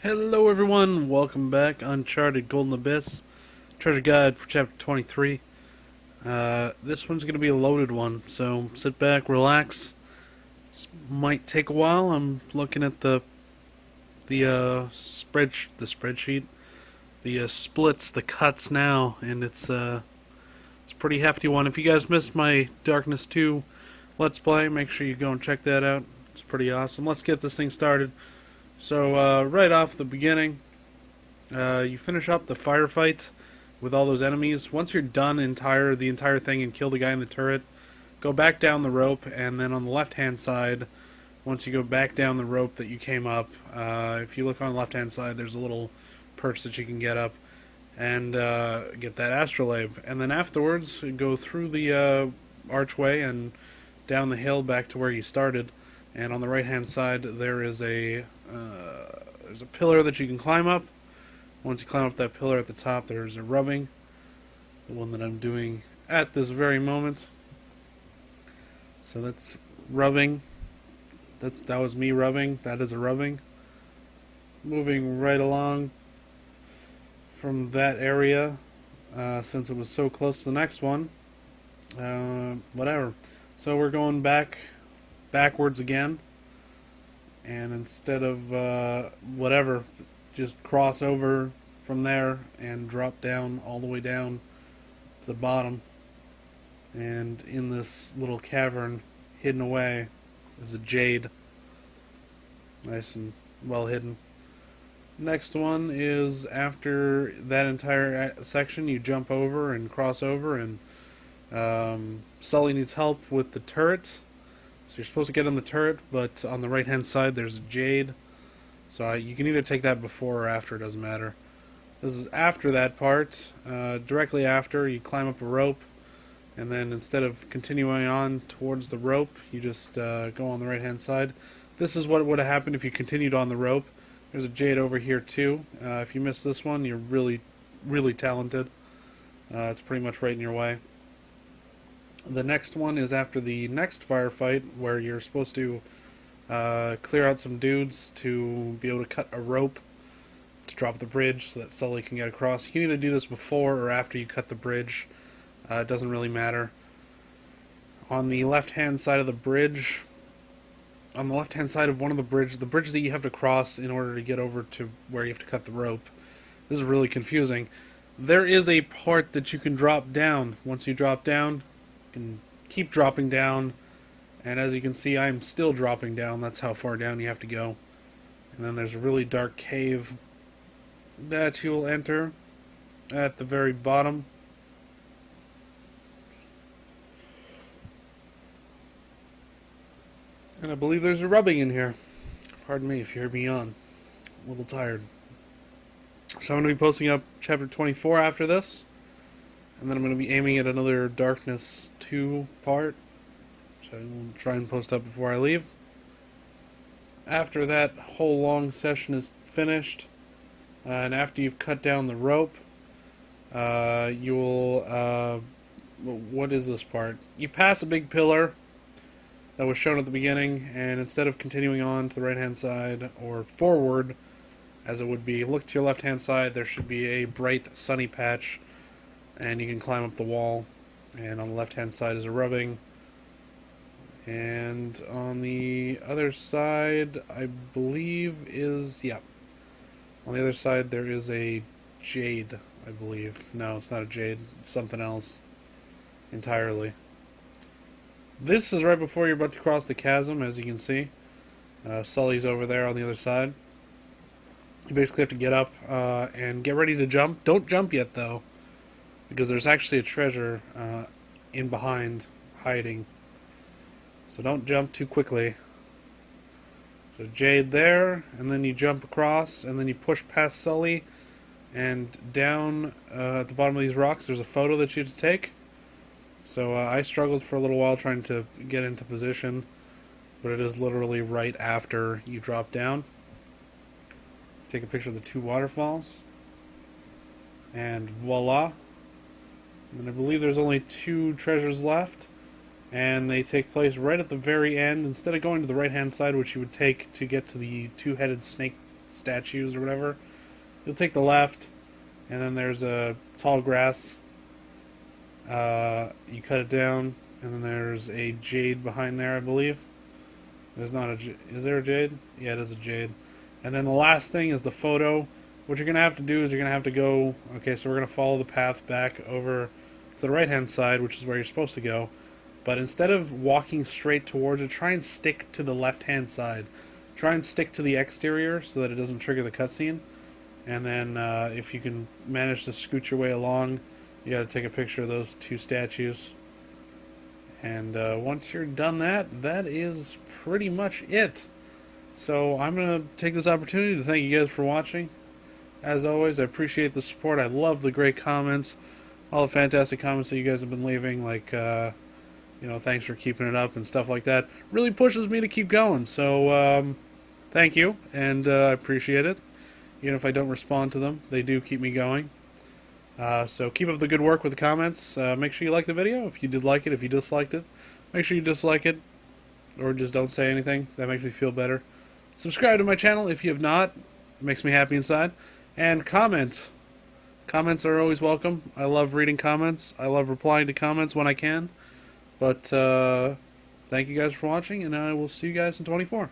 Hello everyone, welcome back. Uncharted Golden Abyss, treasure guide for chapter 23. This one's going to be a loaded one, so sit back, relax. This might take a while. I'm looking at the spreadsheet, the splits, the cuts now, and it's a pretty hefty one. If you guys missed my Darkness 2 Let's Play, make sure you go and check that out. It's pretty awesome. Let's get this thing started. So right off the beginning, you finish up the firefight with all those enemies. Once you're done the entire thing and kill the guy in the turret, go back down the rope, and then on the left-hand side, once you go back down the rope that you came up, if you look on the left-hand side, there's a little perch that you can get up and get that astrolabe. And then afterwards, go through the archway and down the hill back to where you started. And on the right-hand side, there's a pillar that you can climb up. Once you climb up that pillar at the top, there's a rubbing, the one that I'm doing at this very moment. So that's rubbing. That was me rubbing. That is a rubbing. Moving right along from that area, since it was so close to the next one. Whatever. So we're going backwards again, and instead of whatever, just cross over from there and drop down all the way down to the bottom. And in this little cavern, hidden away, is a jade. Nice and well hidden. Next one is after that entire section, you jump over and cross over, and Sully needs help with the turret. So you're supposed to get on the turret, but on the right-hand side there's a jade. So you can either take that before or after, it doesn't matter. This is after that part. Directly after, you climb up a rope, and then instead of continuing on towards the rope, you just go on the right-hand side. This is what would have happened if you continued on the rope. There's a jade over here too. If you miss this one, you're really, really talented. It's pretty much right in your way. The next one is after the next firefight, where you're supposed to clear out some dudes to be able to cut a rope to drop the bridge so that Sully can get across. You can either do this before or after you cut the bridge. It doesn't really matter. On the left-hand side of the bridge, on the left-hand side of one of the bridge that you have to cross in order to get over to where you have to cut the rope. This is really confusing. There is a part that you can drop down. Once you drop down, can keep dropping down, and as you can see, I'm still dropping down. That's how far down you have to go. And then there's a really dark cave that you will enter at the very bottom. And I believe there's a rubbing in here. Pardon me if you hear me yawn. A little tired. So I'm going to be posting up chapter 24 after this. And then I'm going to be aiming at another Darkness 2 part, which I will try and post up before I leave. After that whole long session is finished, and after you've cut down the rope, you will, what is this part? You pass a big pillar that was shown at the beginning, and instead of continuing on to the right-hand side, or forward, as it would be, look to your left-hand side, there should be a bright sunny patch, and you can climb up the wall, and on the left-hand side is a rubbing, and on the other side, I believe on the other side there is a jade, I believe. No, it's not a jade, it's something else entirely. This is right before you're about to cross the chasm, as you can see. Sully's over there on the other side. You basically have to get up and get ready to jump. Don't jump yet, though, because there's actually a treasure in behind, hiding. So don't jump too quickly. So jade there, and then you jump across, and then you push past Sully, and down at the bottom of these rocks there's a photo that you have to take. So I struggled for a little while trying to get into position, but it is literally right after you drop down. Take a picture of the two waterfalls, and voila. And I believe there's only two treasures left, and they take place right at the very end. Instead of going to the right-hand side, which you would take to get to the two-headed snake statues or whatever. You'll take the left, and then there's a tall grass. You cut it down, and then there's a jade behind there, I believe. There's not a. Is there a jade? Yeah, it is a jade. And then the last thing is the photo. What you're gonna have to do is you're gonna have to go. Okay, so we're gonna follow the path back over to the right-hand side, which is where you're supposed to go. But instead of walking straight towards it, try and stick to the left-hand side. Try and stick to the exterior so that it doesn't trigger the cutscene. And then if you can manage to scoot your way along, you gotta take a picture of those two statues. And once you're done that, that is pretty much it. So I'm going to take this opportunity to thank you guys for watching. As always, I appreciate the support. I love the great comments, all the fantastic comments that you guys have been leaving, like, thanks for keeping it up and stuff like that. Really pushes me to keep going. So thank you, and I appreciate it. Even if I don't respond to them, they do keep me going. So keep up the good work with the comments. Make sure you like the video if you did like it. If you disliked it, make sure you dislike it. Or just don't say anything. That makes me feel better. Subscribe to my channel if you have not. It makes me happy inside. And comment. Comments are always welcome. I love reading comments. I love replying to comments when I can. But thank you guys for watching, and I will see you guys in 24.